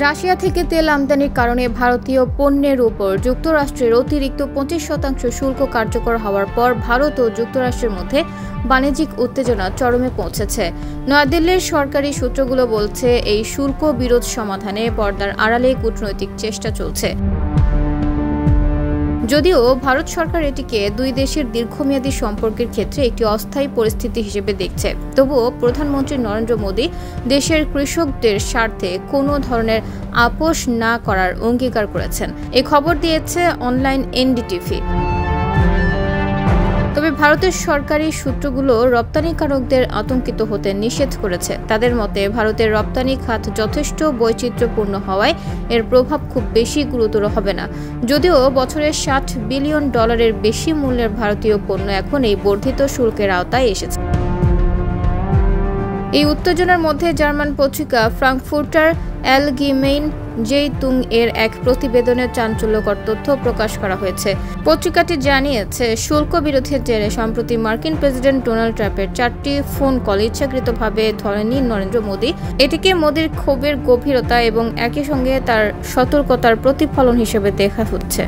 Russia থেকে তেল আমদানির কারণে ভারতীয় পণ্যের উপর যুক্তরাষ্ট্রের অতিরিক্ত 25% শুল্ক কার্যকর হওয়ার পর ভারত ও যুক্তরাষ্ট্রের মধ্যে বাণিজ্যিক উত্তেজনা চরমে পৌঁছেছে। নয়াদিল্লির সরকারি সূত্রগুলো বলছে, এই শুল্ক বিরোধ সমাধানে পর্দার আড়ালে কূটনৈতিক চেষ্টা চলছে। যদিও ভারত সরকার এটিকে দুই দেশের দীর্ঘমেয়াদী সম্পর্কের ক্ষেত্রে একটি অস্থায়ী পরিস্থিতি হিসেবে দেখছে, তবুও প্রধানমন্ত্রী নরেন্দ্র মোদী দেশের কৃষকদের স্বার্থে কোনো ধরনের আপোষ না করার অঙ্গীকার করেছেন। এই খবর দিয়েছে অনলাইন এনডিটিভি। তবে ভারতের সরকারি সূত্রগুলো রপ্তানিকারকদের আতঙ্কিত হতে নিষেধ করেছে। তাদের মতে, ভারতের রপ্তানি খাত যথেষ্ট বৈচিত্র্যপূর্ণ হওয়ায় এর প্রভাব খুব বেশি গুরুতর হবে না। যদিও বছরে $60 বিলিয়ন বেশি মূল্যের ভারতীয় পণ্য এখন এই বর্ধিত শুল্কের আওতায় এসেছে। এই উত্তেজনার মধ্যে জার্মান পত্রিকা ফ্রাঙ্কফুর্টার অ্যালগেমেইন জেইতুং এর এক প্রতিবেদনে চাঞ্চল্যকর তথ্য প্রকাশ করা হয়েছে। পত্রিকাটি জানিয়েছে, শুল্ক বিরোধের জেরে সম্প্রতি মার্কিন প্রেসিডেন্ট ডোনাল্ড ট্রাম্পের 4টি ফোন কল ইচ্ছাকৃতভাবে ধরেনি নরেন্দ্র মোদী। এটিকে মোদীর ক্ষোভের গভীরতা এবং একই সঙ্গে তার সতর্কতার প্রতিফলন হিসেবে দেখা হচ্ছে।